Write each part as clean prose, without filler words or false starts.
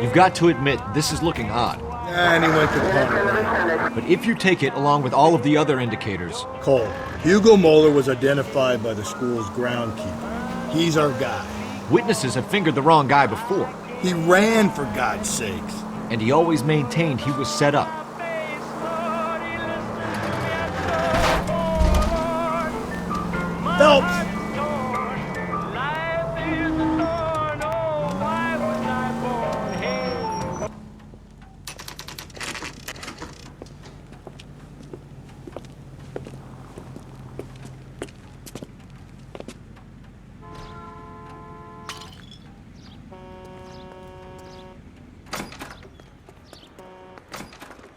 You've got to admit, this is looking odd. And he went to Coroner. But if you take it along with all of the other indicators... Cole, Hugo Moeller was identified by the school's groundkeeper. He's our guy. Witnesses have fingered the wrong guy before. He ran, for God's sakes. And he always maintained he was set up. Phelps!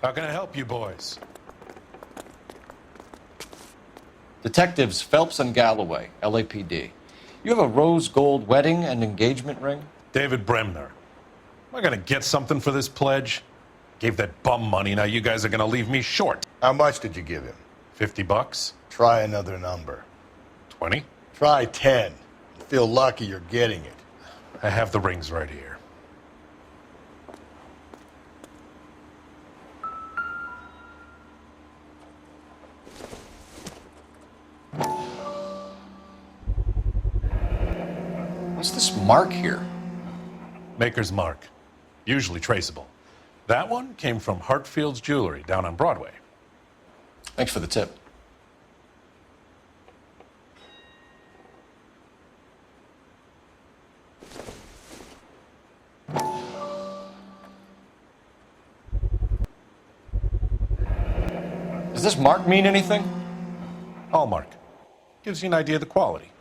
How can I help you boys? Detectives Phelps and Galloway, LAPD. You have a rose gold wedding and engagement ring? David Bremner. Am I gonna get something for this pledge? Gave that bum money, now you guys are gonna leave me short. How much did you give him? $50? Try another number. 20? Try 10. You feel lucky you're getting it. I have the rings right here. What's this mark here? Maker's mark. Usually traceable. That one came from Hartfield's Jewelry down on Broadway. Thanks for the tip. Does this mark mean anything? Hallmark. Gives you an idea of the quality.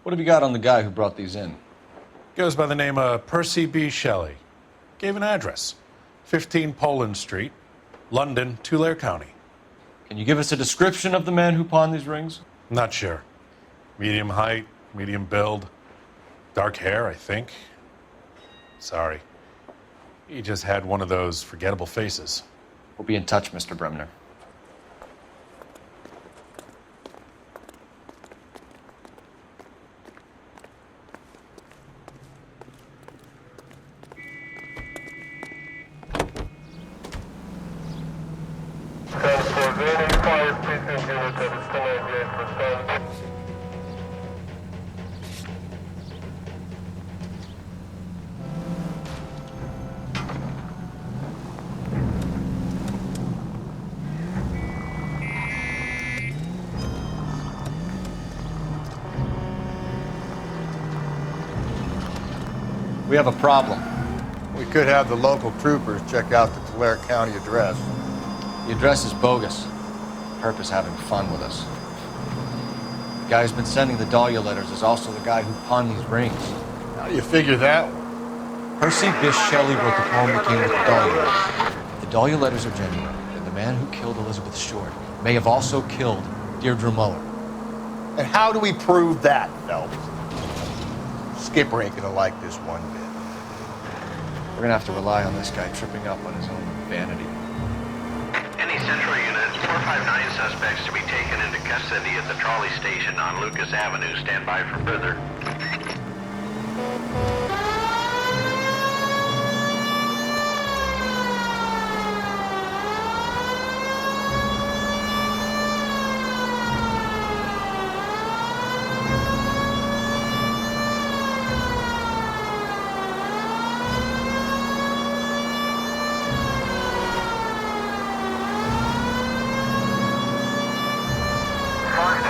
What have you got on the guy who brought these in? Goes by the name of Percy B. Shelley. Gave an address. 15 Poland Street, London, Tulare County. Can you give us a description of the man who pawned these rings? Not sure. Medium height, medium build. Dark hair, I think. Sorry. He just had one of those forgettable faces. We'll be in touch, Mr. Bremner. We have a problem. We could have the local troopers check out the Tulare County address. The address is bogus. Purpose having fun with us. The guy who's been sending the Dahlia letters is also the guy who pawned these rings. How do you figure that one? Percy Bysshe Shelley wrote the poem that came with the Dahlia letters. If the Dahlia letters are genuine, then the man who killed Elizabeth Short may have also killed Deirdre Muller. And how do we prove that, Phelps? Skipper ain't gonna like this one bit. We're gonna have to rely on this guy tripping up on his own vanity. Any Central Unit, 459 suspects to be taken into custody at the Trolley station on Lucas Avenue. Stand by for further.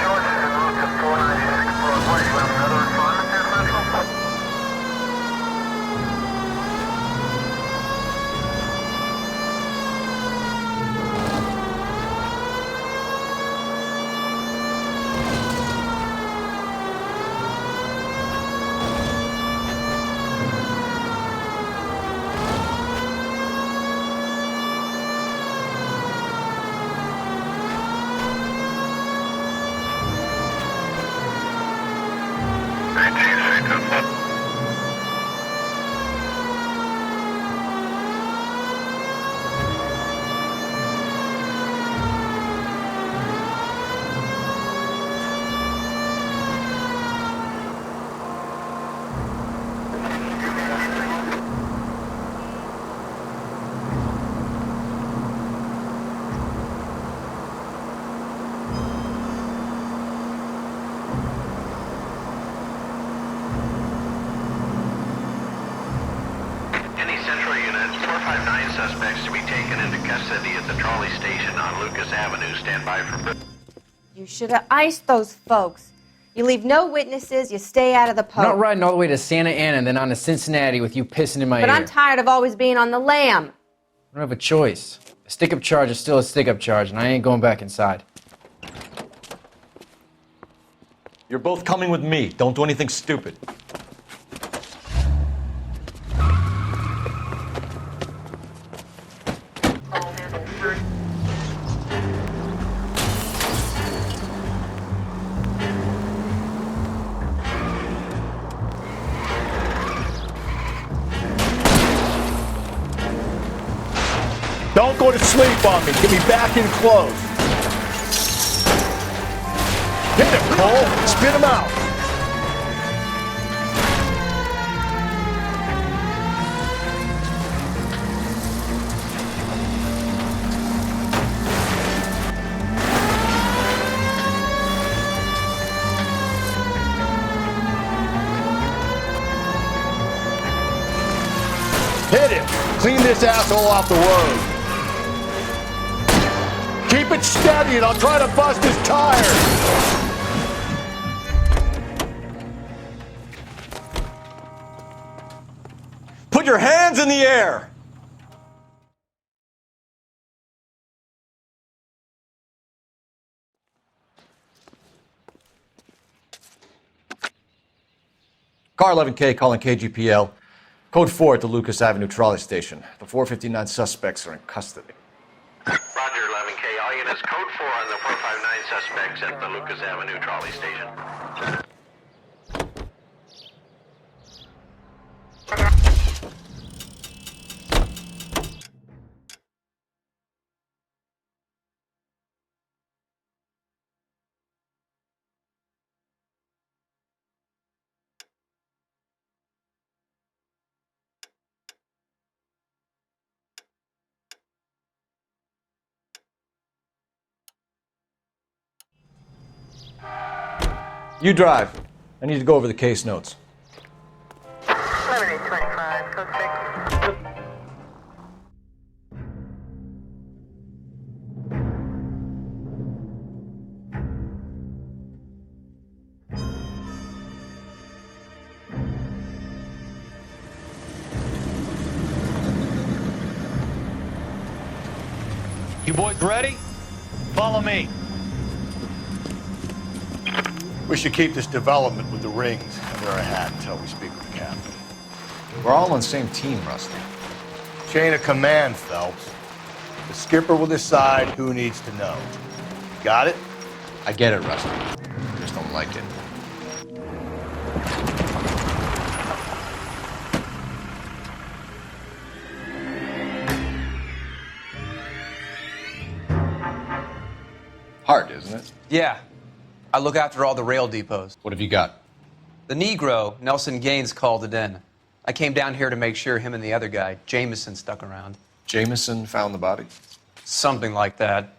George, en route to 496 Broadway. You have another informant? 459 suspects to be taken into custody at the Trolley station on Lucas Avenue. Stand by for... You should have iced those folks. You leave no witnesses, you stay out of the I'm poke. not riding all the way to Santa Ana and then on to Cincinnati with you pissing in my But ear. I'm tired of always being on the lam. I don't have a choice. A stick-up charge is still a stick-up charge, and I ain't going back inside. You're both coming with me. Don't do anything stupid. Don't go to sleep on me. Get me back in close. Hit him, Cole. Spit him out. Hit him. Clean this asshole off the road. Keep it steady and I'll try to bust his tires. Put your hands in the air! Car 11K calling KGPL. Code 4 at the Lucas Avenue Trolley Station. The 459 suspects are in custody. Roger, 11K. All units, code 4 on the 459 suspects at the Lucas Avenue Trolley station. You drive. I need to go over the case notes. 7825, code 6. You boys ready? Follow me. We should keep this development with the rings under our hat until we speak with the captain. We're all on the same team, Rusty. Chain of command, Phelps. The skipper will decide who needs to know. Got it? I get it, Rusty. I just don't like it. Hard, isn't it? Yeah. I look after all the rail depots. What have you got? The Negro, Nelson Gaines, called it in. I came down here to make sure him and the other guy, Jameson, stuck around. Jameson found the body? Something like that.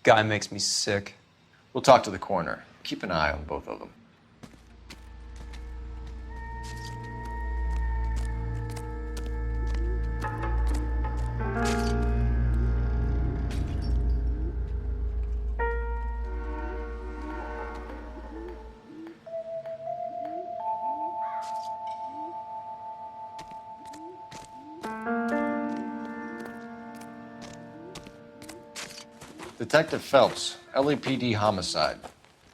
Guy makes me sick. We'll talk to the coroner. Keep an eye on both of them. Detective Phelps, LAPD homicide.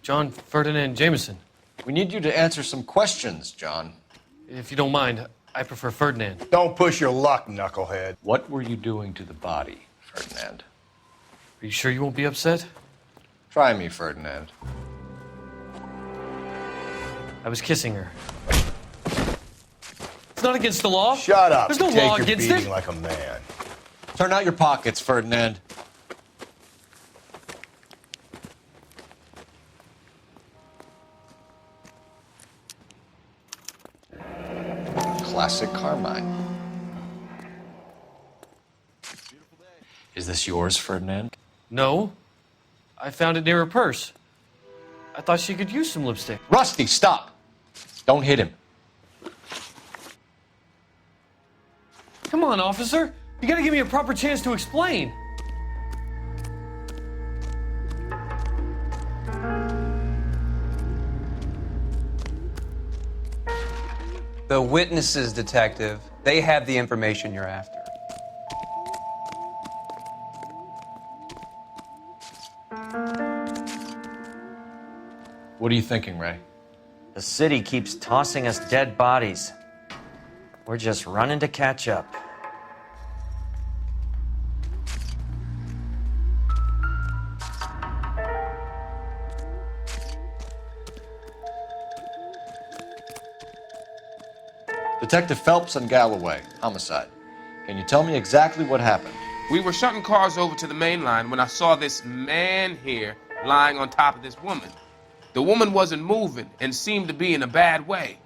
John Ferdinand Jameson. We need you to answer some questions, John. If you don't mind, I prefer Ferdinand. Don't push your luck, knucklehead. What were you doing to the body, Ferdinand? Are you sure you won't be upset? Try me, Ferdinand. I was kissing her. It's not against the law. Shut up. There's no Take law your against beating it. like a man. Turn out your pockets, Ferdinand. Classic Carmine. Is this yours, Ferdinand? No. I found it near her purse. I thought she could use some lipstick. Rusty, stop! Don't hit him. Come on, officer. You gotta give me a proper chance to explain. The witnesses, Detective, they have the information you're after. What are you thinking, Ray? The city keeps tossing us dead bodies. We're just running to catch up. Detective Phelps and Galloway, homicide. Can you tell me exactly what happened? We were shunting cars over to the main line when I saw this man here lying on top of this woman. The woman wasn't moving and seemed to be in a bad way.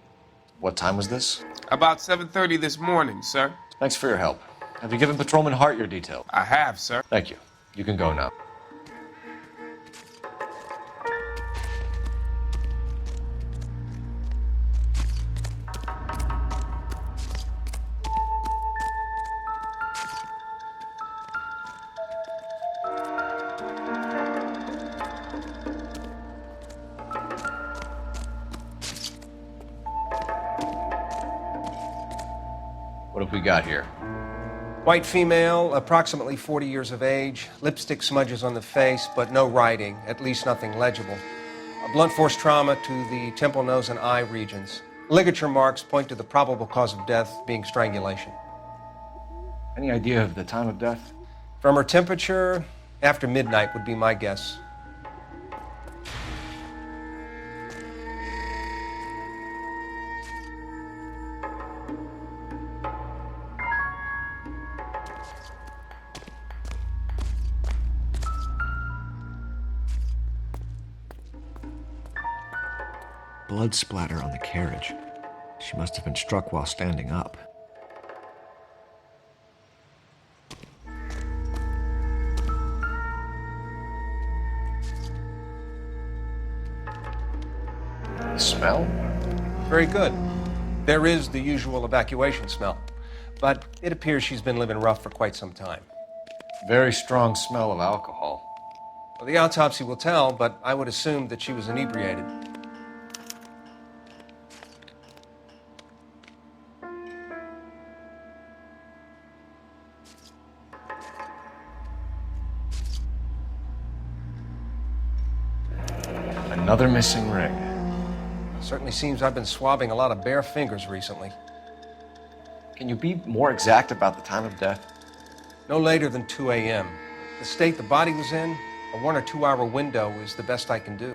What time was this? About 7:30 this morning, sir. Thanks for your help. Have you given Patrolman Hart your detail? I have, sir. Thank you. You can go now. What have we got here? White female, approximately 40 years of age, lipstick smudges on the face, but no writing, at least nothing legible. A blunt force trauma to the temple, nose, and eye regions. Ligature marks point to the probable cause of death being strangulation. Any idea of the time of death? From her temperature, after midnight would be my guess. Blood splatter on the carriage. She must have been struck while standing up. The smell? Very good. There is the usual evacuation smell, but it appears she's been living rough for quite some time. Very strong smell of alcohol. Well, the autopsy will tell, but I would assume that she was inebriated. Another missing ring. Certainly seems I've been swabbing a lot of bare fingers recently. Can you be more exact about the time of death? No later than 2 a.m. The state the body was in, a 1 or 2 hour window is the best I can do.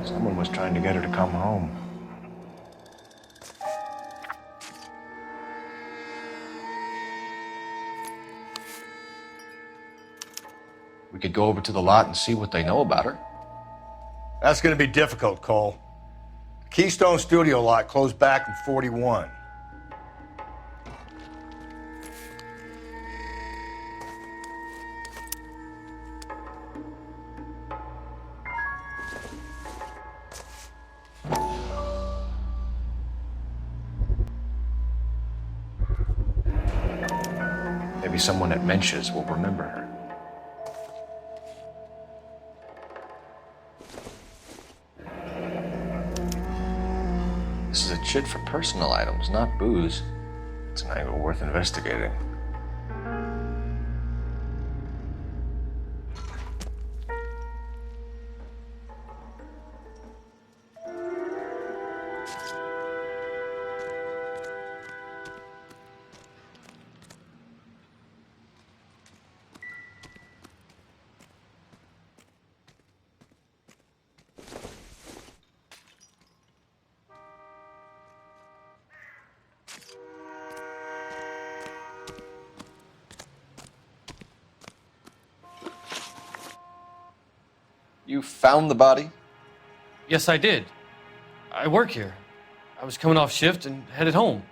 Someone was trying to get her to come home. We could go over to the lot and see what they know about her. That's going to be difficult, Cole. The Keystone Studio lot closed back in 41. Maybe someone at Mensch's will remember her. This is a chit for personal items, not booze. It's an angle worth investigating. You found the body? Yes, I did. I work here. I was coming off shift and headed home.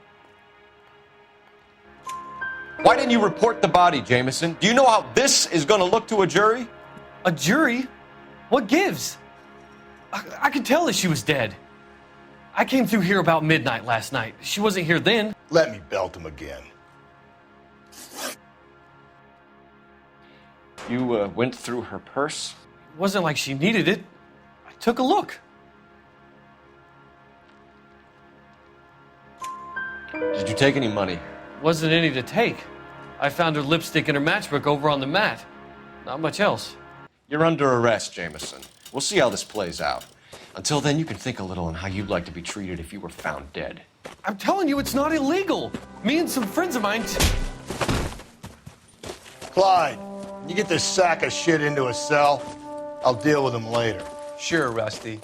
Why didn't you report the body, Jameson? Do you know how this is going to look to a jury? A jury? What gives? I could tell that she was dead. I came through here about midnight last night. She wasn't here then. Let me belt him again. You went through her purse? It wasn't like she needed it. I took a look. Did you take any money? Wasn't any to take. I found her lipstick and her matchbook over on the mat. Not much else. You're under arrest, Jameson. We'll see how this plays out. Until then, you can think a little on how you'd like to be treated if you were found dead. I'm telling you, it's not illegal. Me and some friends of mine... Clyde, you get this sack of shit into a cell. I'll deal with him later. Sure, Rusty.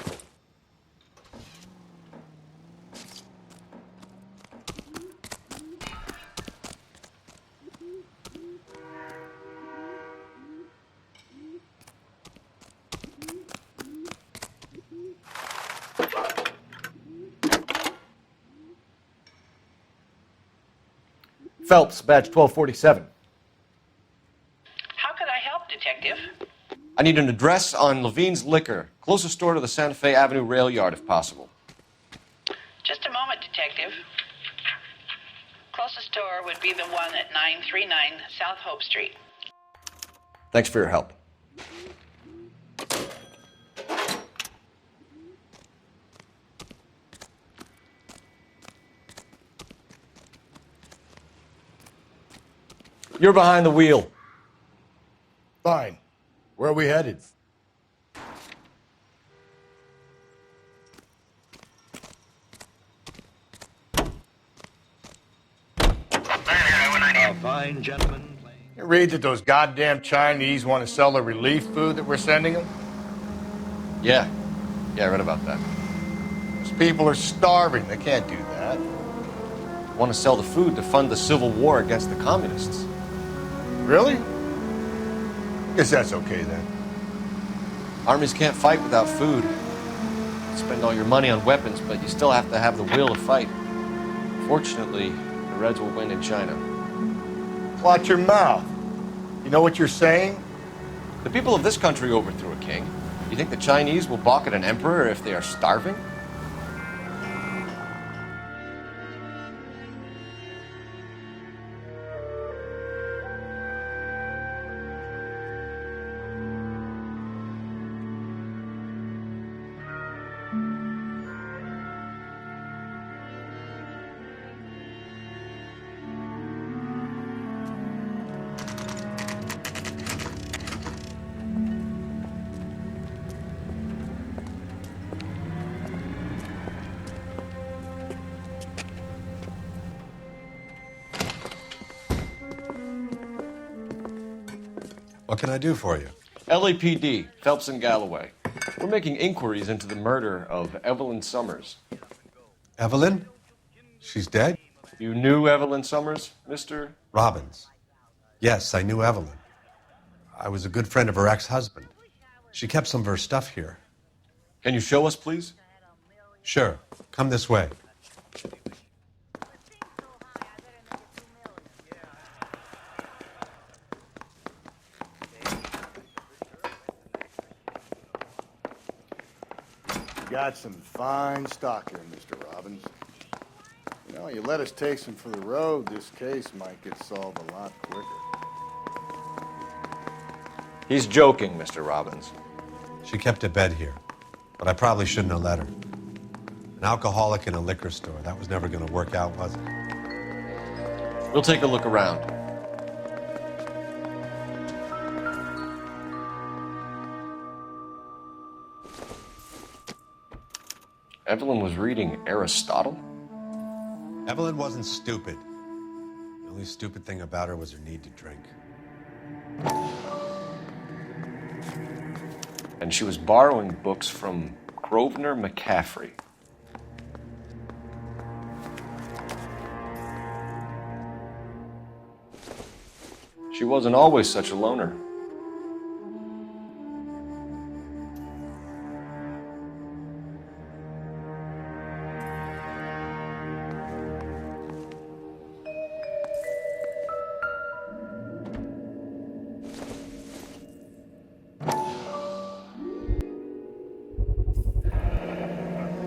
Phelps, badge 1247. How could I help, Detective? I need an address on Levine's Liquor. Closest store to the Santa Fe Avenue rail yard, if possible. Just a moment, Detective. Closest store would be the one at 939 South Hope Street. Thanks for your help. You're behind the wheel. Fine. Where are we headed? Fine gentlemen. You read that those goddamn Chinese want to sell the relief food that we're sending them? Yeah, I read about that. Those people are starving. They can't do that. Want to sell the food to fund the civil war against the communists. Really? Guess that's okay then. Armies can't fight without food. You spend all your money on weapons, but you still have to have the will to fight. Fortunately, the Reds will win in China. Watch your mouth. You know what you're saying? The people of this country overthrew a king. You think the Chinese will balk at an emperor if they are starving? What can I do for you? LAPD, Phelps and Galloway. We're making inquiries into the murder of Evelyn Summers. Evelyn? She's dead? You knew Evelyn Summers, Mr. Robbins. Yes, I knew Evelyn. I was a good friend of her ex-husband. She kept some of her stuff here. Can you show us, please? Sure. Come this way. Got some fine stock here, Mr. Robbins. You know, you let us take some for the road, this case might get solved a lot quicker. He's joking, Mr. Robbins. She kept a bed here, but I probably shouldn't have let her. An alcoholic in a liquor store. That was never going to work out, was it? We'll take a look around. Evelyn was reading Aristotle? Evelyn wasn't stupid. The only stupid thing about her was her need to drink. And she was borrowing books from Coroner McCaffrey. She wasn't always such a loner.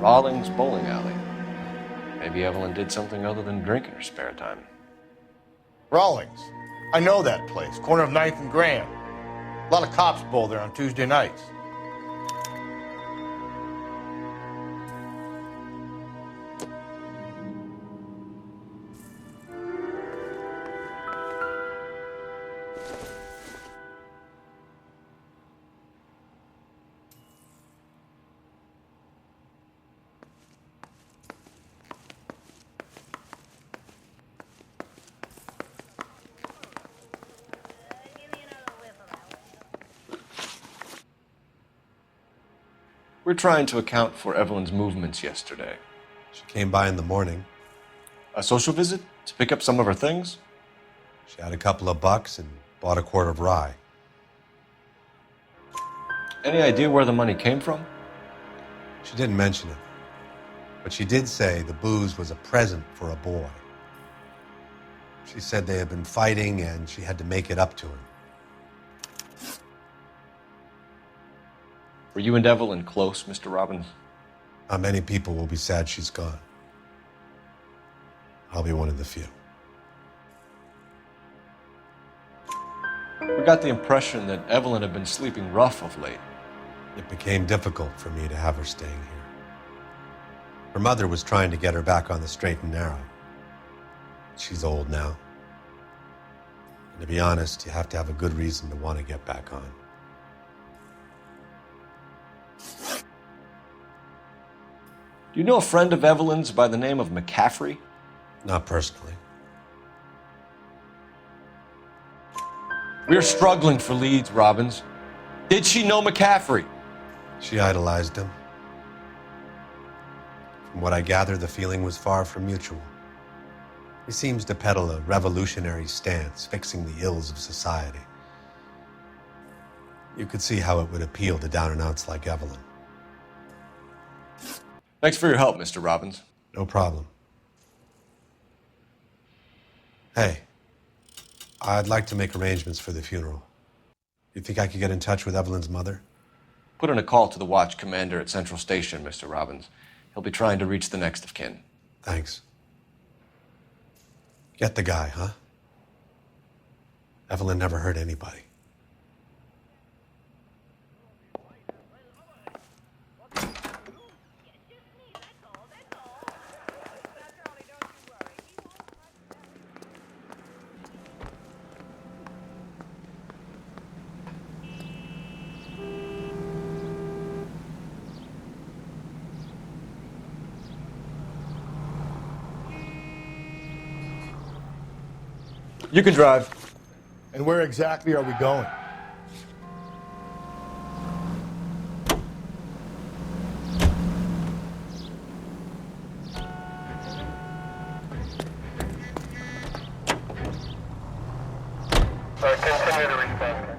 Rawlings Bowling Alley. Maybe Evelyn did something other than drink in her spare time. Rawlings. I know that place. Corner of 9th and Grand. A lot of cops bowl there on Tuesday nights. We're trying to account for Evelyn's movements yesterday. She came by in the morning. A social visit to pick up some of her things? She had a couple of bucks and bought a quart of rye. Any idea where the money came from? She didn't mention it, but she did say the booze was a present for a boy. She said they had been fighting and she had to make it up to him. Were you and Evelyn close, Mr. Robbins? Not many people will be sad she's gone. I'll be one of the few. We got the impression that Evelyn had been sleeping rough of late. It became difficult for me to have her staying here. Her mother was trying to get her back on the straight and narrow. She's old now. And to be honest, you have to have a good reason to want to get back on. Do you know a friend of Evelyn's by the name of McCaffrey? Not personally. We're struggling for leads, Robbins. Did she know McCaffrey? She idolized him. From what I gather, the feeling was far from mutual. He seems to peddle a revolutionary stance, fixing the ills of society. You could see how it would appeal to down-and-outs like Evelyn. Thanks for your help, Mr. Robbins. No problem. Hey, I'd like to make arrangements for the funeral. You think I could get in touch with Evelyn's mother? Put in a call to the watch commander at Central Station, Mr. Robbins. He'll be trying to reach the next of kin. Thanks. Get the guy, huh? Evelyn never hurt anybody. You can drive. And where exactly are we going? Continue to respond.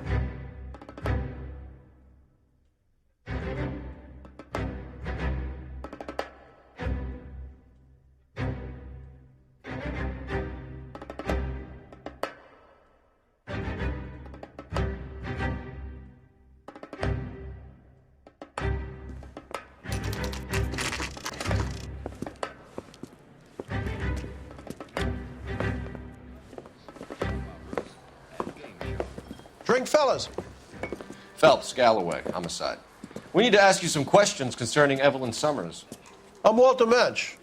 Drink, fellas. Phelps, Galloway, homicide. We need to ask you some questions concerning Evelyn Summers. I'm Walter Mensch.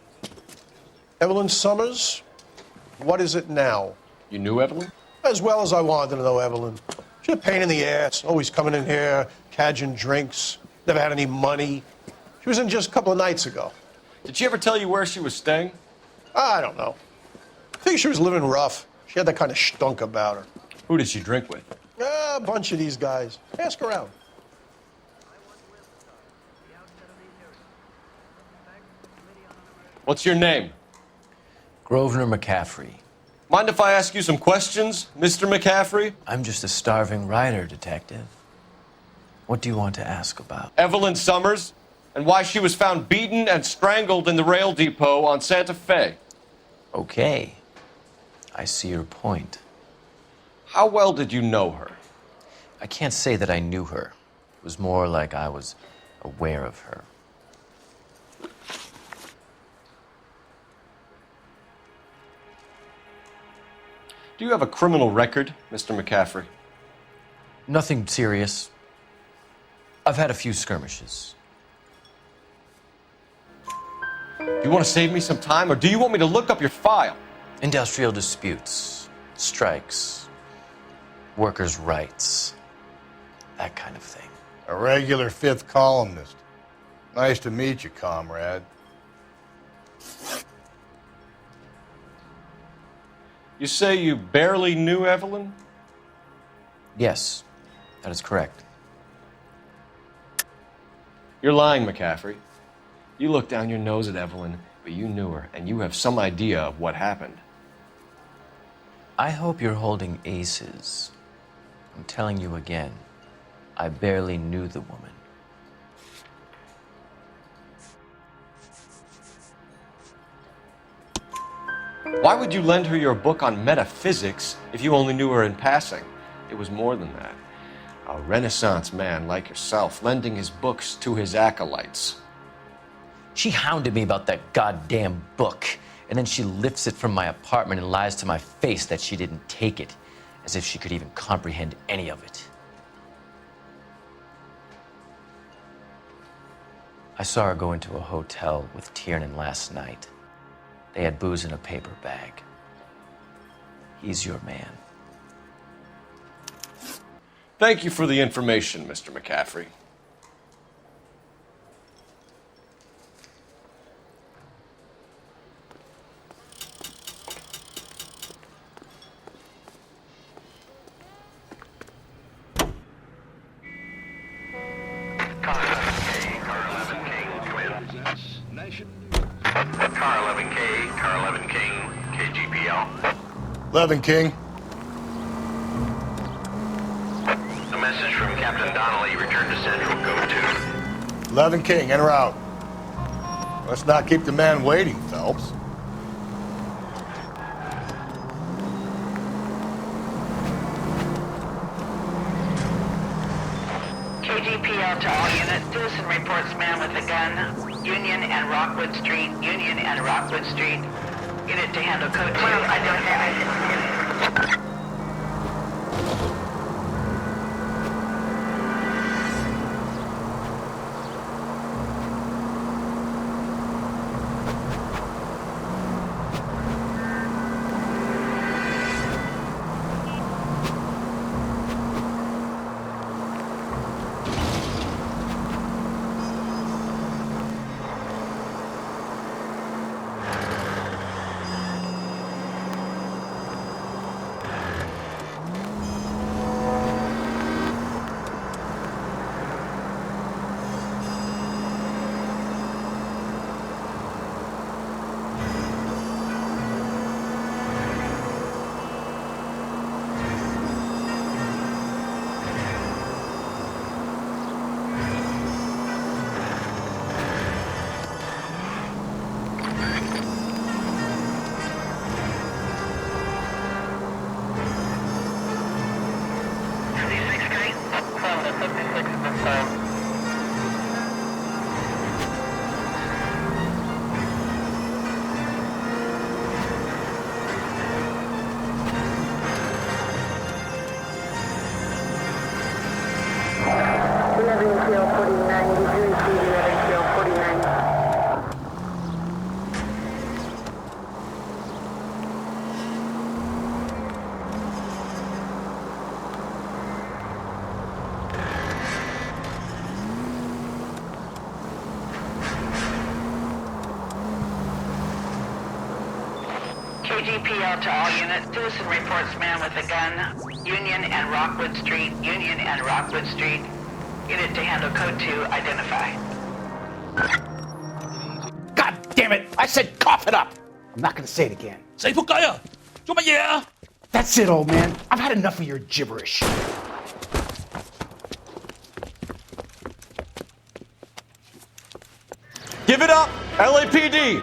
Evelyn Summers, what is it now? You knew Evelyn? As well as I wanted to know Evelyn. She's a pain in the ass, always coming in here, cadging drinks, never had any money. She was in just a couple of nights ago. Did she ever tell you where she was staying? I don't know. I think she was living rough. She had that kind of stunk about her. Who did she drink with? A bunch of these guys. Ask around. What's your name? Grosvenor McCaffrey. Mind if I ask you some questions, Mr. McCaffrey? I'm just a starving writer, Detective. What do you want to ask about? Evelyn Summers, and why she was found beaten and strangled in the rail depot on Santa Fe. Okay. I see your point. How well did you know her? I can't say that I knew her. It was more like I was aware of her. Do you have a criminal record, Mr. McCaffrey? Nothing serious. I've had a few skirmishes. Do you want to save me some time, or do you want me to look up your file? Industrial disputes, strikes, workers' rights, that kind of thing. A regular fifth columnist. Nice to meet you, comrade. You say you barely knew Evelyn? Yes, that is correct. You're lying, McCaffrey. You looked down your nose at Evelyn, but you knew her, and you have some idea of what happened. I hope you're holding aces. I'm telling you again, I barely knew the woman. Why would you lend her your book on metaphysics if you only knew her in passing? It was more than that. A Renaissance man like yourself lending his books to his acolytes. She hounded me about that goddamn book, and then she lifts it from my apartment and lies to my face that she didn't take it, as if she could even comprehend any of it. I saw her go into a hotel with Tiernan last night. They had booze in a paper bag. He's your man. Thank you for the information, Mr. McCaffrey. Car 11K, Car 11 King, KGPL. 11 King. A message from Captain Donnelly. Return to Central, Code 2. 11 King, en route. Let's not keep the man waiting, Phelps. KGPL to all units. Citizen reports man with a gun. Union and Rockwood Street. Union and Rockwood Street. Unit to handle code 2. Identify. KGPL to all units. Citizen reports man with a gun. Union and Rockwood Street. Union and Rockwood Street. Unit to handle code 2. Identify. God damn it! I said cough it up! I'm not gonna say it again. That's it, old man. I've had enough of your gibberish. Give it up, LAPD!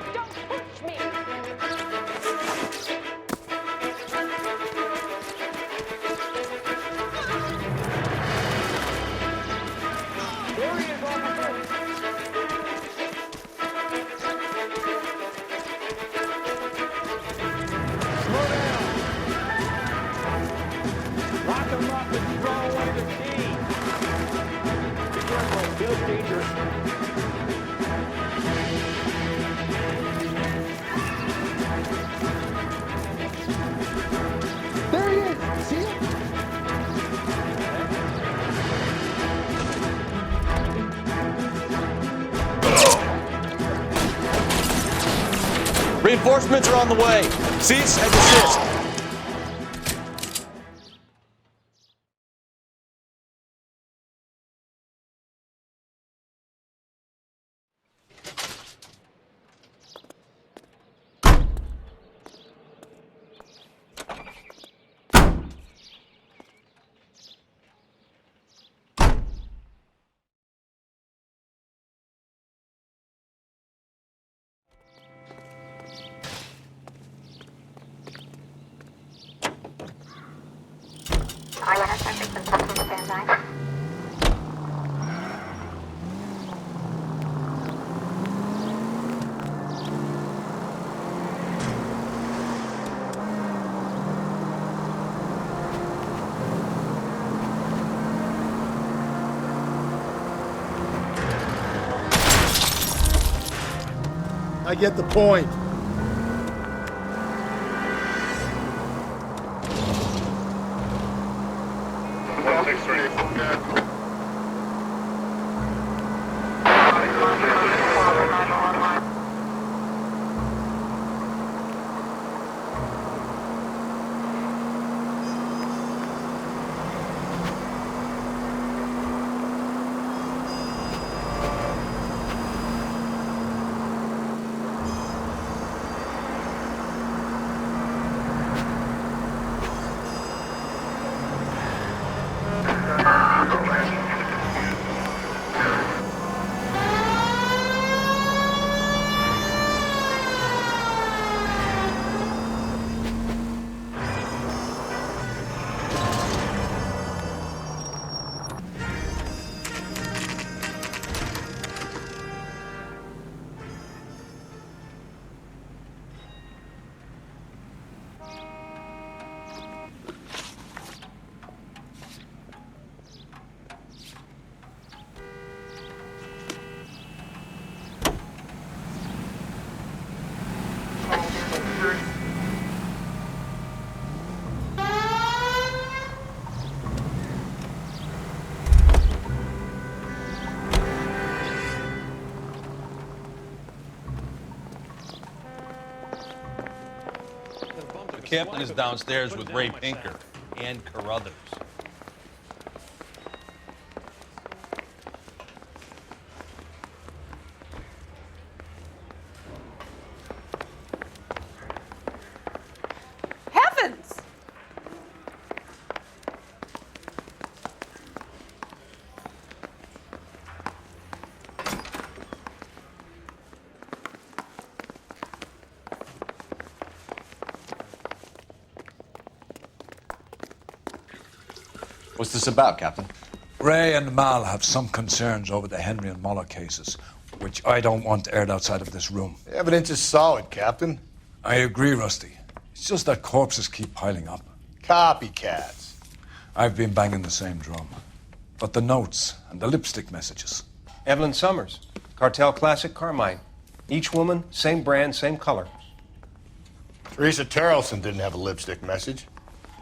Feels dangerous. There he is! See him? Reinforcements are on the way. Cease and desist. I get the point. The captain is downstairs with Ray Pinker and Carruthers. Heavens! What's this about, Captain? Ray and Mal have some concerns over the Henry and Muller cases, which I don't want aired outside of this room. The evidence is solid, Captain. I agree, Rusty. It's just that corpses keep piling up. Copycats. I've been banging the same drum. But the notes and the lipstick messages. Evelyn Summers, Cartel Classic Carmine. Each woman, same brand, same color. Teresa Terrelson didn't have a lipstick message.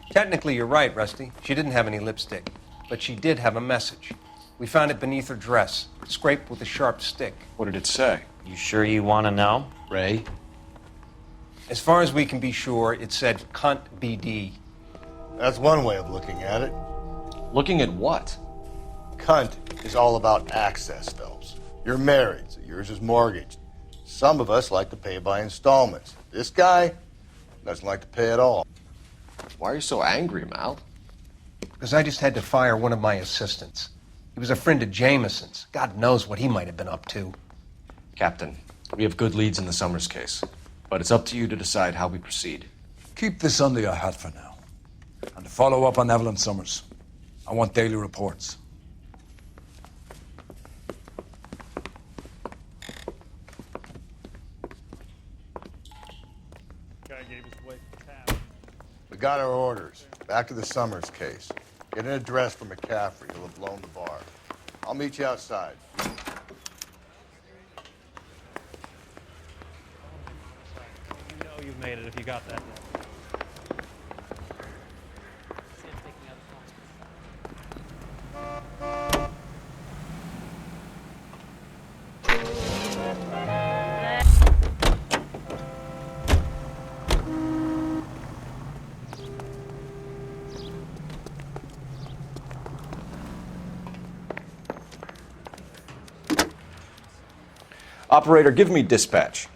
Technically, you're right, Rusty. She didn't have any lipstick. But she did have a message. We found it beneath her dress, scraped with a sharp stick. What did it say? You sure you want to know? Ray? As far as we can be sure, it said cunt BD. That's one way of looking at it. Looking at what? Cunt is all about access, Phelps. You're married, so yours is mortgaged. Some of us like to pay by installments. This guy doesn't like to pay at all. Why are you so angry, Mal? Because I just had to fire one of my assistants. He was a friend of Jameson's. God knows what he might have been up to. Captain, we have good leads in the Summers case, but it's up to you to decide how we proceed. Keep this under your hat for now. And to follow up on Evelyn Summers, I want daily reports. We got our orders. Back to the Summers case. Get an address for McCaffrey. He'll have blown the bar. I'll meet you outside. You know you've made it if you got that. Operator, give me dispatch.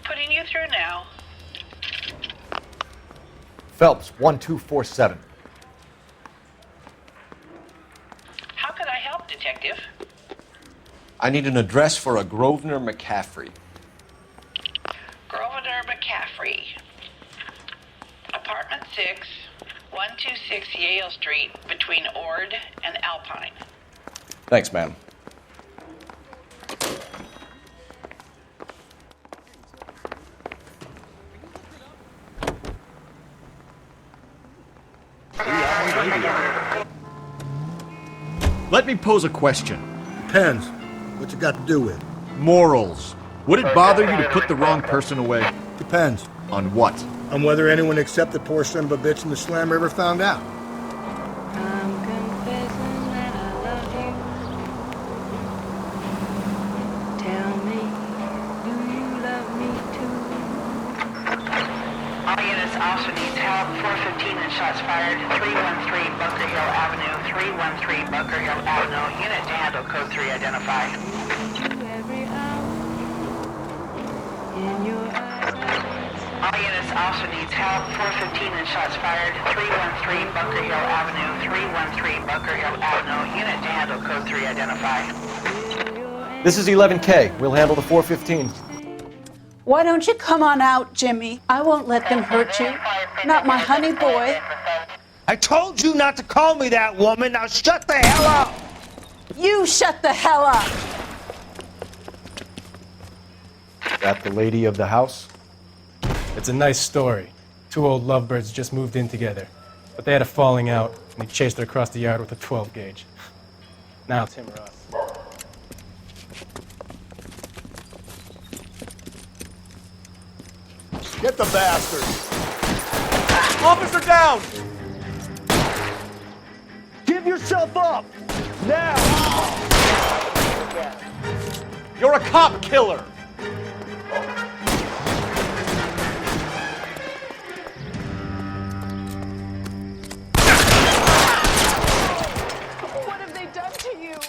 Putting you through now. Phelps, 1247. How could I help, Detective? I need an address for a Grosvenor McCaffrey. Grosvenor McCaffrey. Apartment 6, 126 Yale Street, between Ord and Alpine. Thanks, ma'am. Let me pose a question. Depends. What you got to do with? Morals. Would it bother you to put the wrong person away? Depends. On what? On whether anyone except the poor son of a bitch in the slammer ever found out. Officer needs help. 415 and shots fired. 313 Bunker Hill Avenue. 313 Bunker Hill Avenue. Unit to handle code 3 identify. All units, officer needs help. 415 and shots fired. 313 Bunker Hill Avenue. 313 Bunker Hill Avenue. Unit to handle code 3 identify. This is 11K. We'll handle the 415. Why don't you come on out, Jimmy? I won't let them hurt you. Not my honey boy. I told you not to call me that, woman. Now shut the hell up. You shut the hell up. That the lady of the house? It's a nice story. Two old lovebirds just moved in together. But they had a falling out, and he chased her across the yard with a 12 gauge. Now it's him or us. Get the bastard! Officer down! Give yourself up! Now! You're a cop killer! What have they done to you?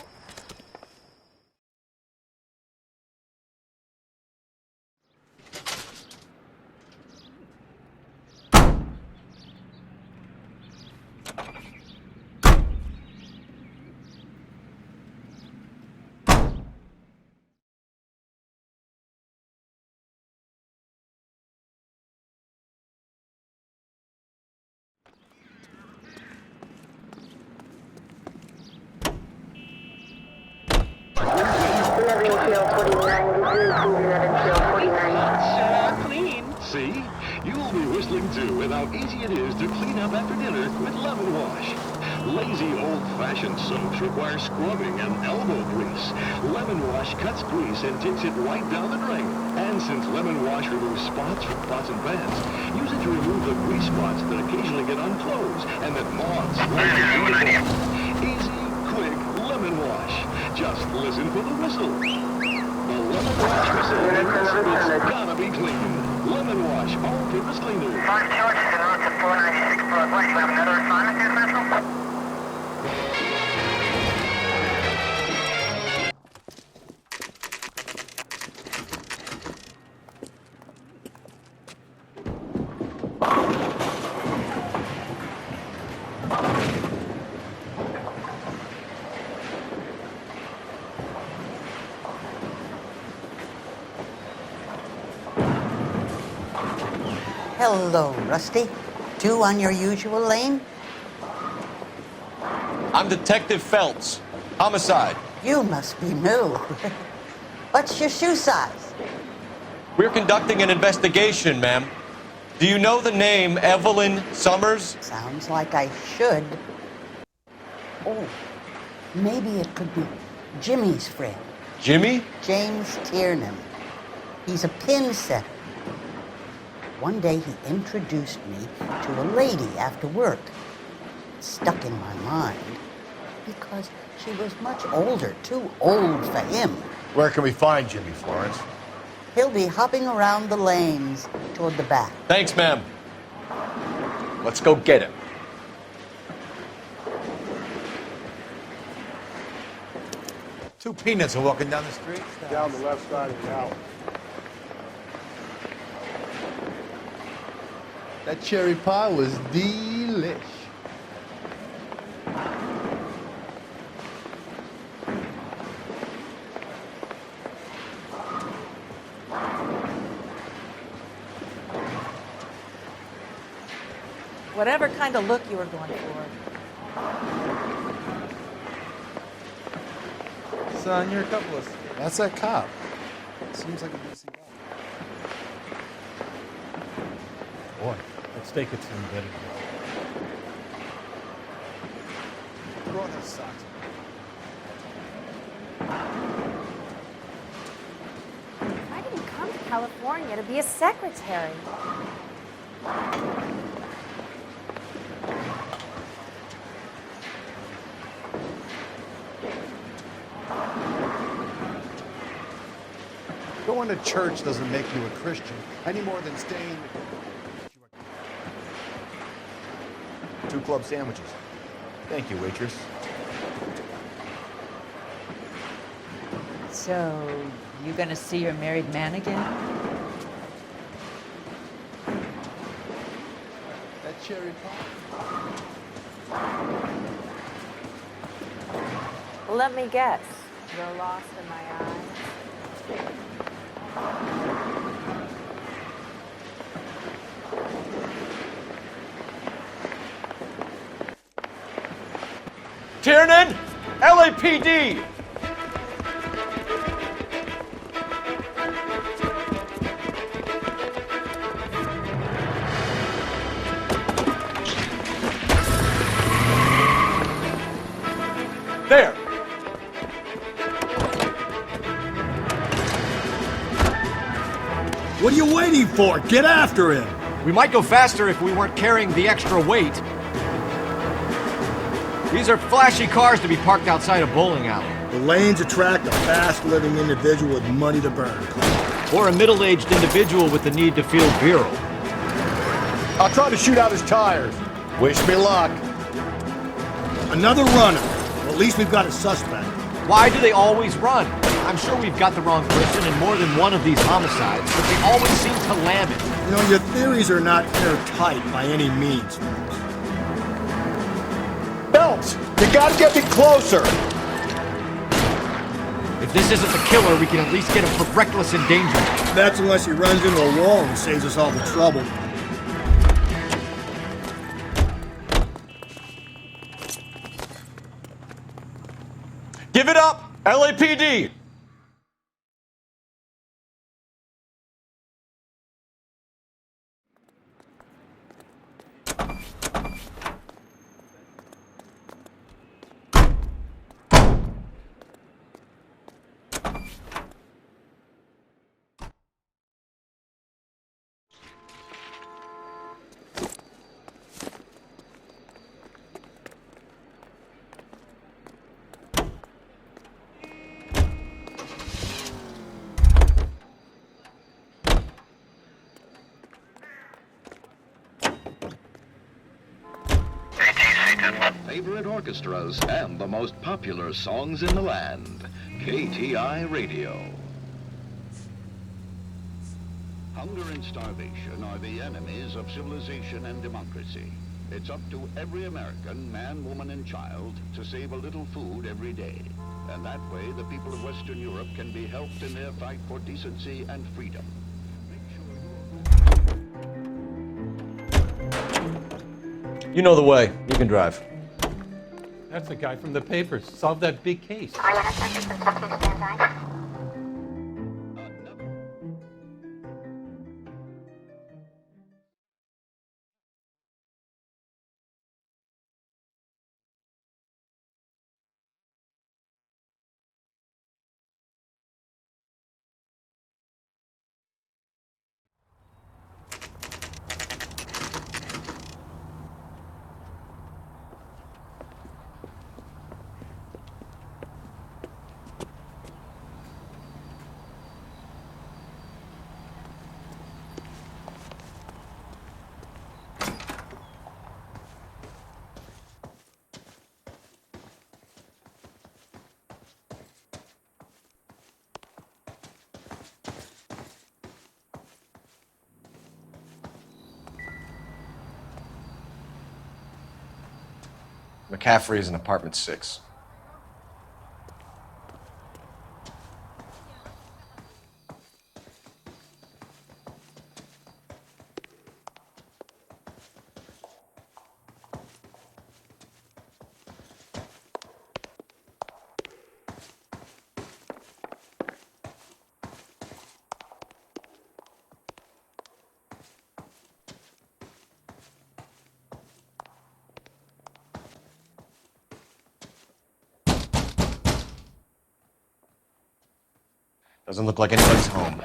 See? You'll be whistling too with how easy it is to clean up after dinner with lemon wash. Lazy old-fashioned soaps require scrubbing and elbow grease. Lemon wash cuts grease and takes it right down the drain. And since lemon wash removes spots from pots and pans, use it to remove the grease spots that occasionally get on clothes and that moths like to eat. Easy, quick lemon wash. Just listen for the whistle. The lemon wash whistle means it's gotta be clean. Lemon wash, all-purpose cleaner. 5 charges en route to 496 Broadway. You have another assignment here, Central? Hello, Rusty. Two on your usual lane? I'm Detective Phelps. Homicide. You must be new. What's your shoe size? We're conducting an investigation, ma'am. Do you know the name Evelyn Summers? Sounds like I should. Oh, maybe it could be Jimmy's friend. Jimmy? James Tiernan. He's a pin setter. One day he introduced me to a lady after work. It stuck in my mind because she was much older, too old for him. Where can we find Jimmy, Florence? He'll be hopping around the lanes toward the back. Thanks, ma'am. Let's go get him. Two peanuts are walking down the street. Down the left side of the alley. That cherry pie was delish. Whatever kind of look you were going for. Son, you're a couple of... That's that cop. Seems like a decent guy. Boy, that steak had seemed better. Throw on those socks. I didn't come to California to be a secretary. Going to church doesn't make you a Christian any more than staying. 2 club sandwiches. Thank you, waitress. So, you gonna see your married man again? That cherry pie. Let me guess. You're lost in my eyes. Tiernan! LAPD! There! What are you waiting for? Get after him! We might go faster if we weren't carrying the extra weight. These are flashy cars to be parked outside a bowling alley. The lanes attract a fast-living individual with money to burn. Or a middle-aged individual with the need to feel virile. I'll try to shoot out his tires. Wish me luck. Another runner. Well, at least we've got a suspect. Why do they always run? I'm sure we've got the wrong person in more than one of these homicides, but they always seem to lam it. You know, your theories are not airtight by any means. Phelps, you gotta get me closer. If this isn't the killer, we can at least get him for reckless endangerment. That's unless he runs into a wall and saves us all the trouble. Give it up, LAPD! Favorite orchestras and the most popular songs in the land. KTI Radio. Hunger and starvation are the enemies of civilization and democracy. It's up to every American, man, woman, and child to save a little food every day. And that way, the people of Western Europe can be helped in their fight for decency and freedom. You know the way. You can drive. That's the guy from the papers. Solved that big case. McCaffrey is in apartment 6. Doesn't look like anybody's home.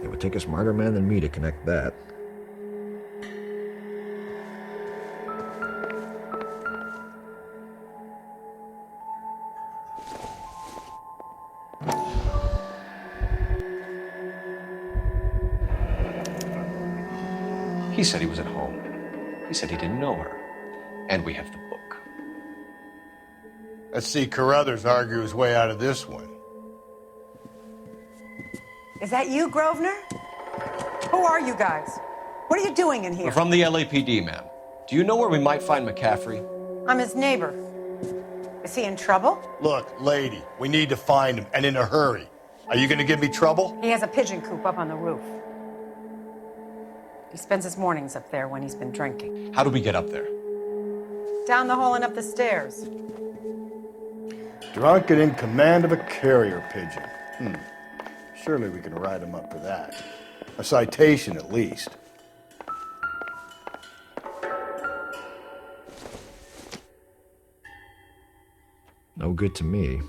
It would take a smarter man than me to connect that. He said he was at home. He said he didn't know her. And we have the book. Let's see Carruthers argue his way out of this one. Is that you, Grosvenor? Who are you guys? What are you doing in here? We're from the LAPD, ma'am. Do you know where we might find McCaffrey? I'm his neighbor. Is he in trouble? Look, lady, we need to find him, and in a hurry. Are you going to give me trouble? He has a pigeon coop up on the roof. He spends his mornings up there when he's been drinking. How do we get up there? Down the hall and up the stairs. Drunk and in command of a carrier pigeon. Surely we can write him up for that. A citation, at least. No good to me.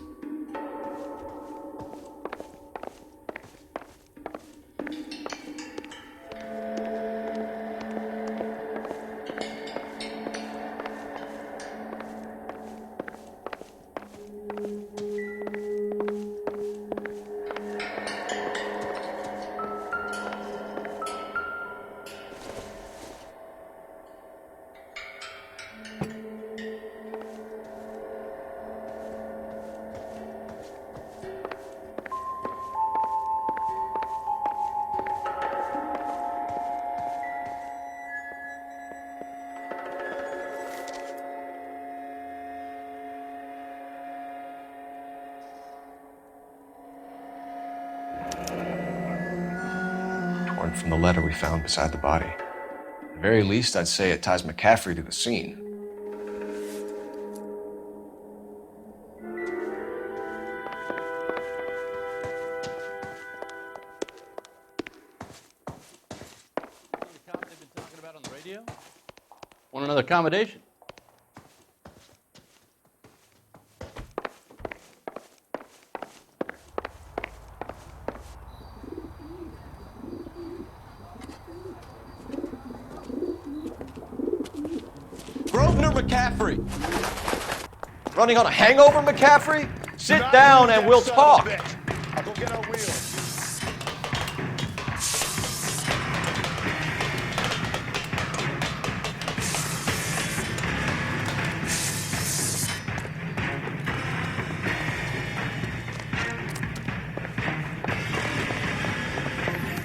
From the letter we found beside the body. At the very least, I'd say it ties McCaffrey to the scene. Want another accommodation? McCaffrey! Running on a hangover, McCaffrey? Sit down and we'll talk. I'll go get our wheels.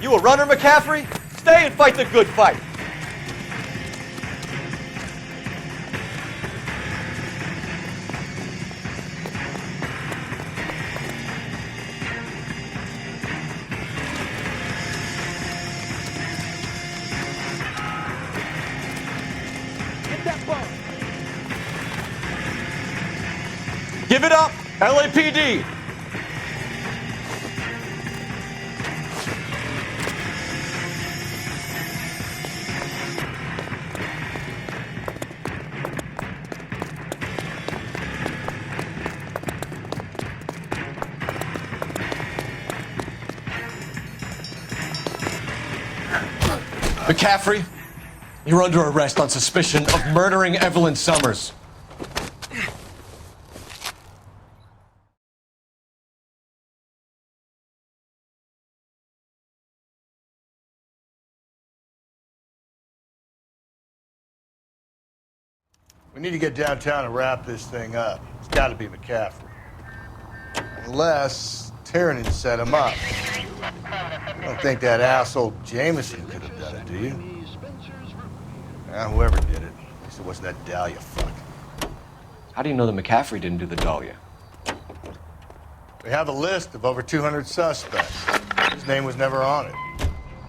You a runner, McCaffrey? Stay and fight the good fight. Give it up, LAPD! McCaffrey, you're under arrest on suspicion of murdering Evelyn Summers. We need to get downtown and wrap this thing up. It's got to be McCaffrey. Unless Tiernan set him up. You don't think that asshole Jameson could have done it, do you? Whoever did it. At least it wasn't that Dahlia fuck. How do you know that McCaffrey didn't do the Dahlia? We have a list of over 200 suspects. His name was never on it.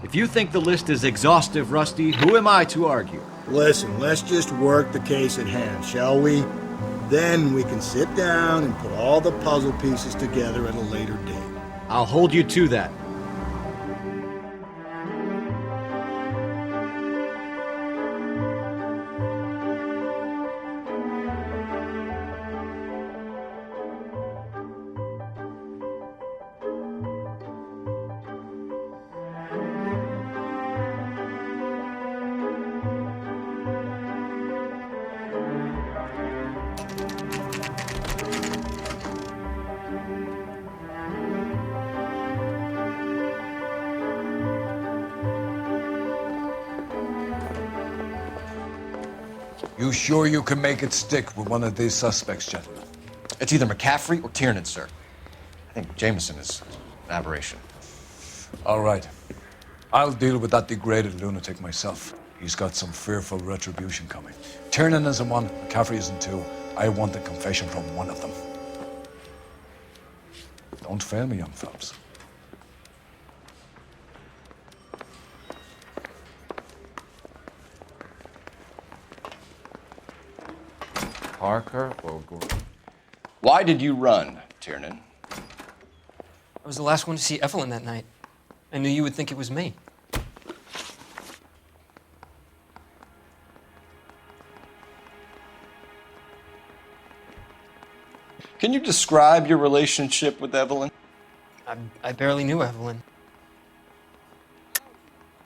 If you think the list is exhaustive, Rusty, who am I to argue? Listen, let's just work the case at hand, shall we? Then we can sit down and put all the puzzle pieces together at a later date. I'll hold you to that. You sure you can make it stick with one of these suspects, gentlemen? It's either McCaffrey or Tiernan, sir. I think Jameson is an aberration. All right. I'll deal with that degraded lunatic myself. He's got some fearful retribution coming. Tiernan isn't one, McCaffrey isn't two. I want a confession from one of them. Don't fail me, young fellas. Parker or Gordon? Why did you run, Tiernan? I was the last one to see Evelyn that night. I knew you would think it was me. Can you describe your relationship with Evelyn? I barely knew Evelyn.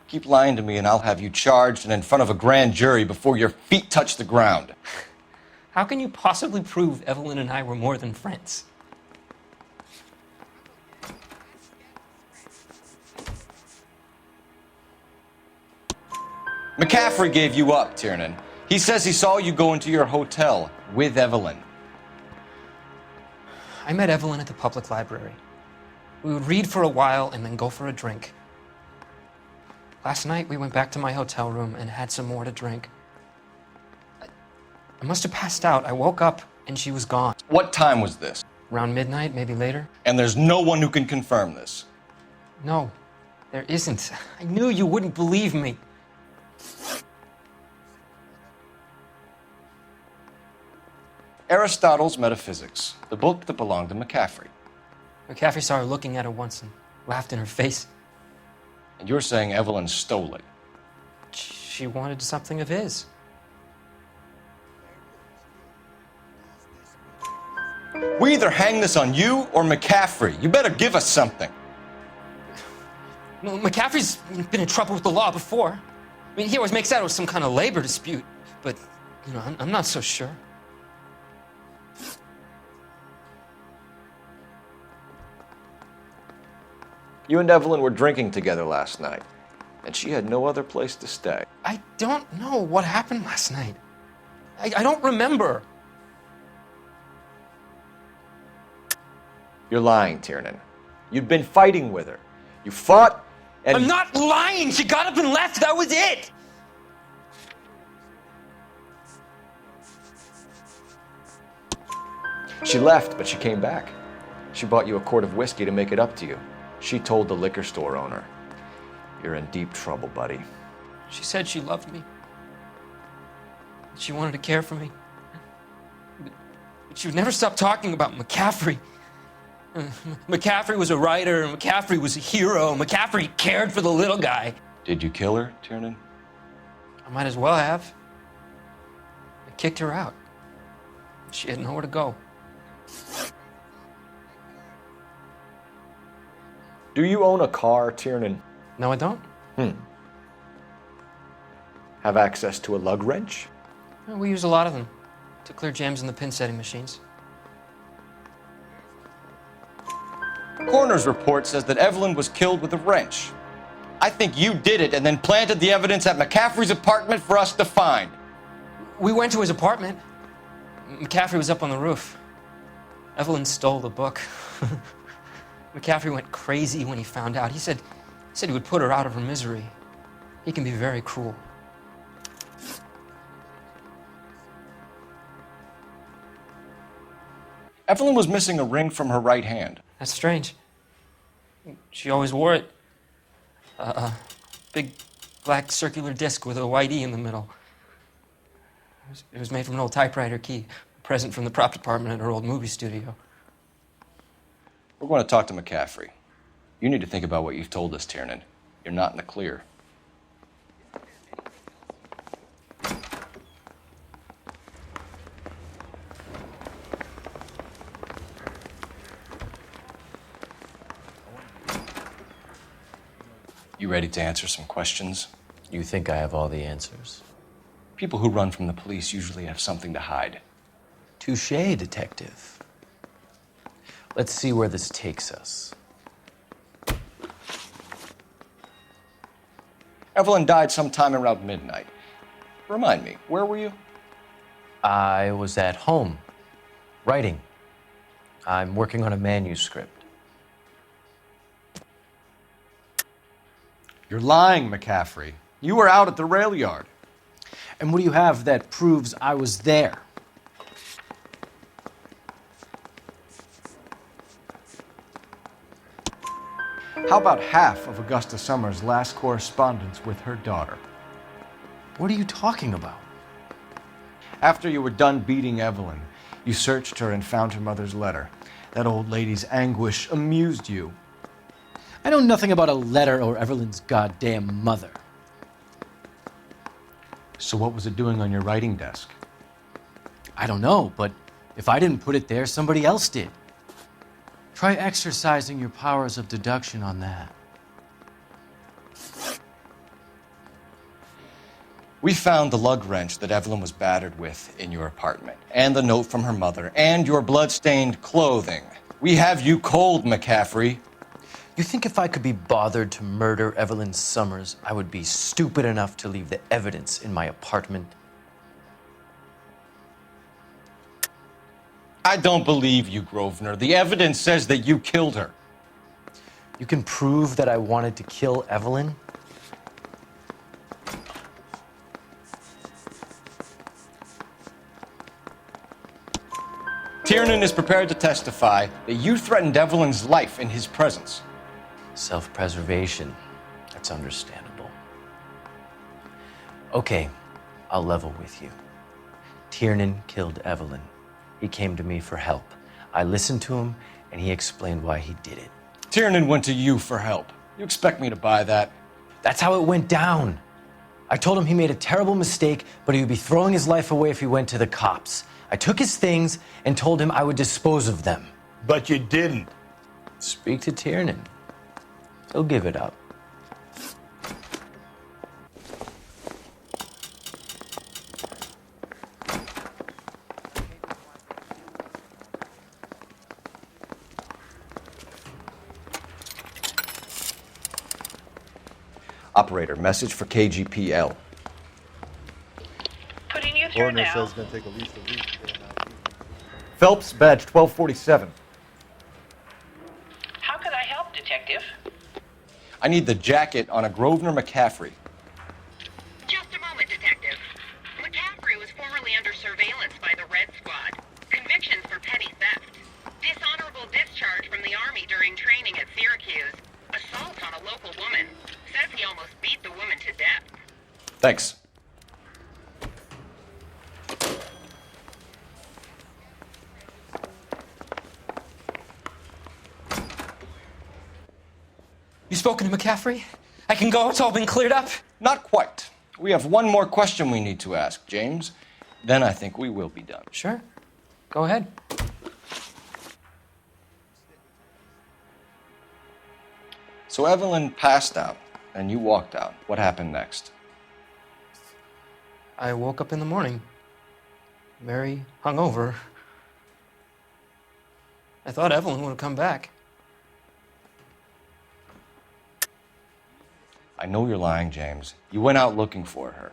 Keep lying to me and I'll have you charged and in front of a grand jury before your feet touch the ground. How can you possibly prove Evelyn and I were more than friends? McCaffrey gave you up, Tiernan. He says he saw you go into your hotel with Evelyn. I met Evelyn at the public library. We would read for a while and then go for a drink. Last night, we went back to my hotel room and had some more to drink. I must have passed out. I woke up and she was gone. What time was this? Around midnight, maybe later. And there's no one who can confirm this? No, there isn't. I knew you wouldn't believe me. Aristotle's Metaphysics, the book that belonged to McCaffrey. McCaffrey saw her looking at her once and laughed in her face. And you're saying Evelyn stole it? She wanted something of his. We either hang this on you or McCaffrey. You better give us something. Well, McCaffrey's been in trouble with the law before. I mean, he always makes out it was some kind of labor dispute, but, you know, I'm not so sure. You and Evelyn were drinking together last night, and she had no other place to stay. I don't know what happened last night. I don't remember. You're lying, Tiernan. You'd been fighting with her. You fought, and... I'm not lying! She got up and left, that was it! She left, but she came back. She bought you a quart of whiskey to make it up to you. She told the liquor store owner. You're in deep trouble, buddy. She said she loved me. She wanted to care for me. But she would never stop talking about McCaffrey. McCaffrey was a writer, and McCaffrey was a hero. McCaffrey cared for the little guy. Did you kill her, Tiernan? I might as well have. I kicked her out. She had nowhere to go. Do you own a car, Tiernan? No, I don't. Have access to a lug wrench? We use a lot of them to clear jams in the pin setting machines. Coroner's report says that Evelyn was killed with a wrench. I think you did it and then planted the evidence at McCaffrey's apartment for us to find. We went to his apartment. McCaffrey was up on the roof. Evelyn stole the book. McCaffrey went crazy when he found out. He said he would put her out of her misery. He can be very cruel. Evelyn was missing a ring from her right hand. That's strange. She always wore it. A big black circular disc with a white E in the middle. It was made from an old typewriter key, a present from the prop department at her old movie studio. We're going to talk to McCaffrey. You need to think about what you've told us, Tiernan. You're not in the clear. You ready to answer some questions? You think I have all the answers? People who run from the police usually have something to hide. Touché, detective. Let's see where this takes us. Evelyn died sometime around midnight. Remind me, where were you? I was at home, writing. I'm working on a manuscript. You're lying, McCaffrey. You were out at the rail yard. And what do you have that proves I was there? How about half of Augusta Summers' last correspondence with her daughter? What are you talking about? After you were done beating Evelyn, you searched her and found her mother's letter. That old lady's anguish amused you. I know nothing about a letter or Evelyn's goddamn mother. So what was it doing on your writing desk? I don't know, but if I didn't put it there, somebody else did. Try exercising your powers of deduction on that. We found the lug wrench that Evelyn was battered with in your apartment, and the note from her mother, and your blood-stained clothing. We have you cold, McCaffrey. You think if I could be bothered to murder Evelyn Summers, I would be stupid enough to leave the evidence in my apartment? I don't believe you, Grosvenor. The evidence says that you killed her. You can prove that I wanted to kill Evelyn? Tiernan is prepared to testify that you threatened Evelyn's life in his presence. Self-preservation. That's understandable. Okay, I'll level with you. Tiernan killed Evelyn. He came to me for help. I listened to him, and he explained why he did it. Tiernan went to you for help. You expect me to buy that? That's how it went down. I told him he made a terrible mistake, but he would be throwing his life away if he went to the cops. I took his things and told him I would dispose of them. But you didn't. Speak to Tiernan. He'll give it up. Operator, message for KGPL. Putting you through Coroner now. says it's going to take at least a week to get him out. Phelps, badge 1247. How could I help, Detective? I need the jacket on a Grosvenor McCaffrey. Just a moment, Detective. McCaffrey was formerly under surveillance by the Red Squad. Convictions for petty theft. Dishonorable discharge from the Army during training at Syracuse. Assault on a local woman. Says he almost beat the woman to death. Thanks. You spoken to McCaffrey? I can go, it's all been cleared up? Not quite. We have one more question we need to ask, James. Then I think we will be done. Sure. Go ahead. So Evelyn passed out, and you walked out. What happened next? I woke up in the morning, very hungover. I thought Evelyn would have come back. I know you're lying, James. You went out looking for her.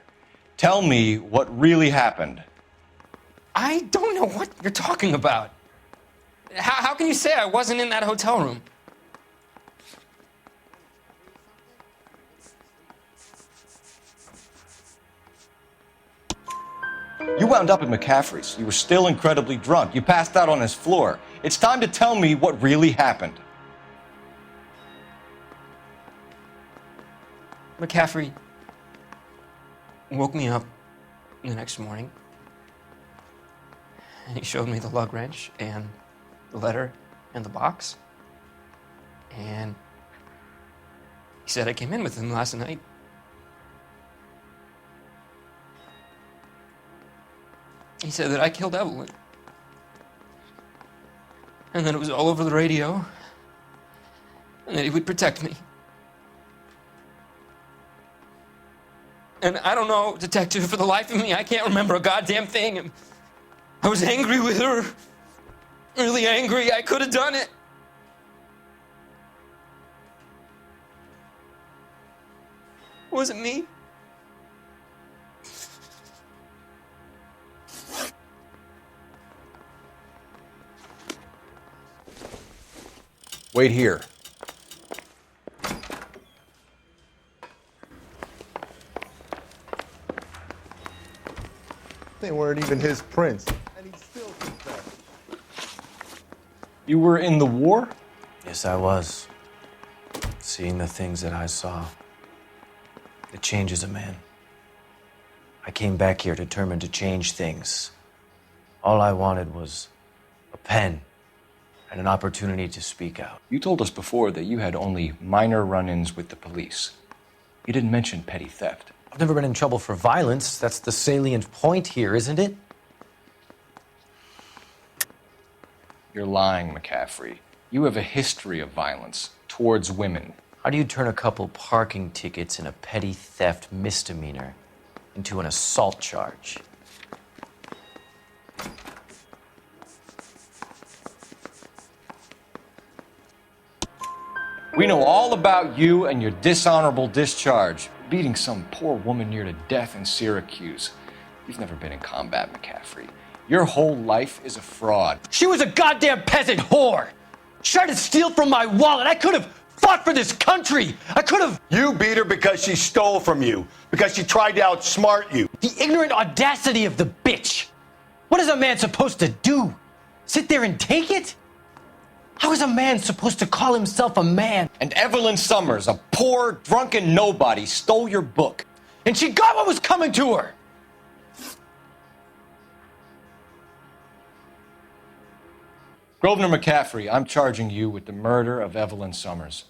Tell me what really happened. I don't know what you're talking about. How can you say I wasn't in that hotel room? You wound up at McCaffrey's. You were still incredibly drunk. You passed out on his floor. It's time to tell me what really happened. McCaffrey woke me up the next morning, and he showed me the lug wrench and the letter and the box, and he said I came in with him last night. He said that I killed Evelyn, and that it was all over the radio, and that he would protect me. And I don't know, detective, for the life of me, I can't remember a goddamn thing. And I was angry with her. Really angry. I could have done it. Was it me? Wait here. They weren't even his prints, and he still confessed. You were in the war? Yes, I was. Seeing the things that I saw. It changes a man. I came back here determined to change things. All I wanted was a pen and an opportunity to speak out. You told us before that you had only minor run-ins with the police. You didn't mention petty theft. I've never been in trouble for violence. That's the salient point here, isn't it? You're lying, McCaffrey. You have a history of violence towards women. How do you turn a couple parking tickets and a petty theft misdemeanor into an assault charge? We know all about you and your dishonorable discharge, beating some poor woman near to death in Syracuse. You've never been in combat, McCaffrey. Your whole life is a fraud. She was a goddamn peasant whore! She tried to steal from my wallet. I could have fought for this country. I could have... You beat her because she stole from you, because she tried to outsmart you. The ignorant audacity of the bitch. What is a man supposed to do? Sit there and take it? How is a man supposed to call himself a man? And Evelyn Summers, a poor, drunken nobody, stole your book. And she got what was coming to her! Grosvenor McCaffrey, I'm charging you with the murder of Evelyn Summers.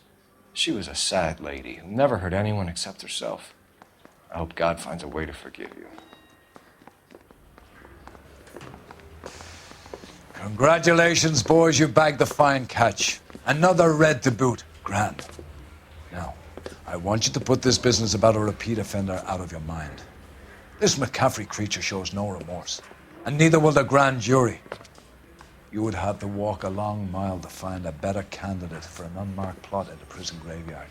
She was a sad lady who never hurt anyone except herself. I hope God finds a way to forgive you. Congratulations, boys, you bagged the fine catch. Another red to boot. Grand. Now, I want you to put this business about a repeat offender out of your mind. This McCaffrey creature shows no remorse, and neither will the grand jury. You would have to walk a long mile to find a better candidate for an unmarked plot in the prison graveyard.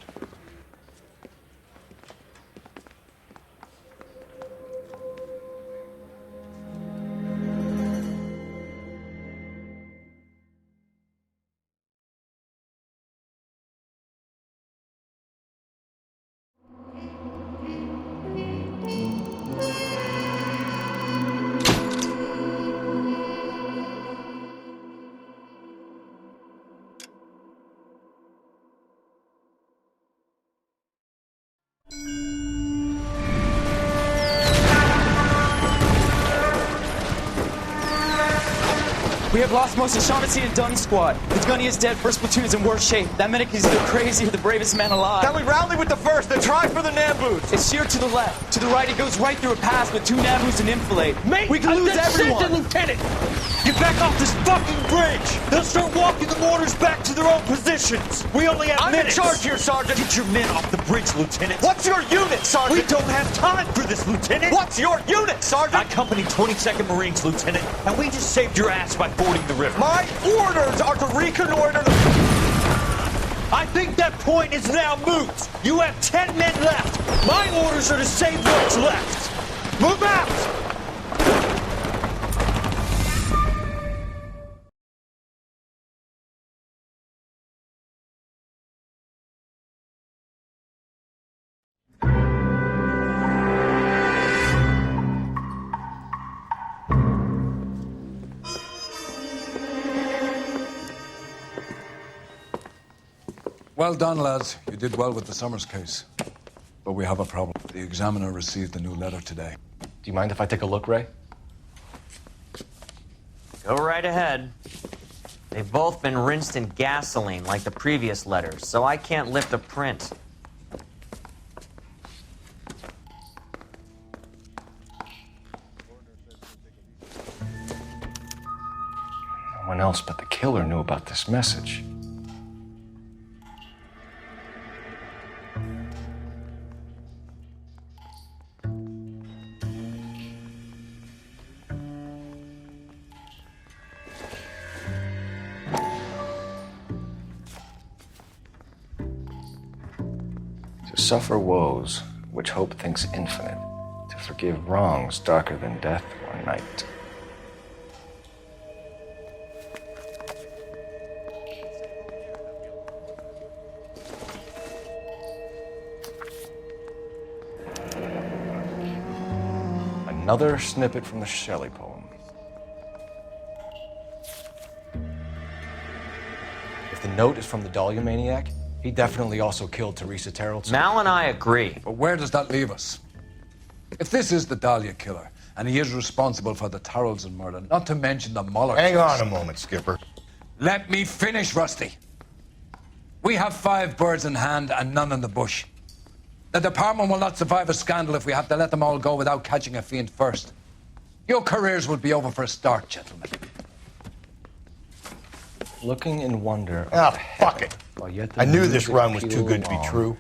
We have lost most of Shaughnessy and Dunn's squad. The gunny is dead, first platoon is in worse shape. That medic is either crazy or the bravest man alive. Then we rally with the first, then try for the Nambus. It's sheer to the left. To the right, it goes right through a pass with 2 Nambus and enfilade. Mate, we can lose everyone. Lieutenant! Get back off this fucking bridge! They'll start walking the mortars back to their own positions. We only have minutes. I'm in charge here, Sergeant. Get your men off the bridge, Lieutenant. What's your unit, Sergeant? We don't have time for this, Lieutenant. What's your unit, Sergeant? I company 22nd Marines, Lieutenant, and we just saved your ass by fording the river. My orders are to reconnoiter the... I think that point is now moot. You have 10 men left. My orders are to save what's left. Move out! Well done, lads. You did well with the Summers case. But we have a problem. The examiner received a new letter today. Do you mind if I take a look, Ray? Go right ahead. They've both been rinsed in gasoline like the previous letters, so I can't lift a print. No one else but the killer knew about this message. To suffer woes which hope thinks infinite, to forgive wrongs darker than death or night. Another snippet from the Shelley poem. If the note is from the Dahlia maniac, he definitely also killed Teresa Terrell. Mal and I agree. But where does that leave us? If this is the Dahlia killer, and he is responsible for the Tarrelson murder, not to mention the Muller Hang case. on a moment, Skipper. Let me finish, Rusty. We have 5 birds in hand and none in the bush. The department will not survive a scandal if we have to let them all go without catching a fiend first. Your careers will be over for a start, gentlemen. Looking in wonder. Fuck it. I knew this run was too good to be true.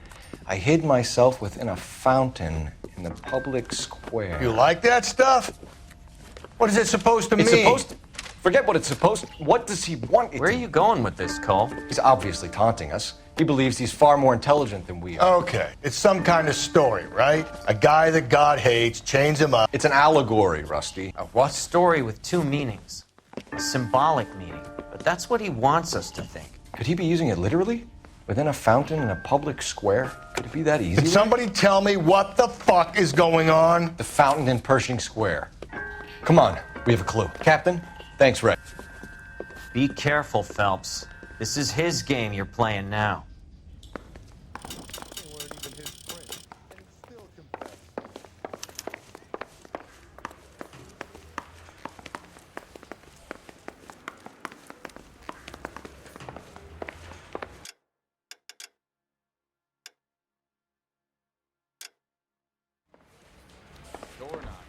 I hid myself within a fountain in the public square. You like that stuff? What is it supposed to It's mean? supposed to... Forget what it's supposed to... What does he want it Where are you going with this, Cole? He's obviously taunting us. He believes he's far more intelligent than we are. Okay, it's some kind of story, right? A guy that God hates, chains him up. It's an allegory, Rusty. A what? Story with 2 meanings. A symbolic meaning. But that's what he wants us to think. Could he be using it literally? Within a fountain in a public square? Could it be that easy? Can somebody tell me what the fuck is going on? The fountain in Pershing Square. Come on, we have a clue. Captain, thanks, Ray. Be careful, Phelps. This is his game you're playing now. Door knock.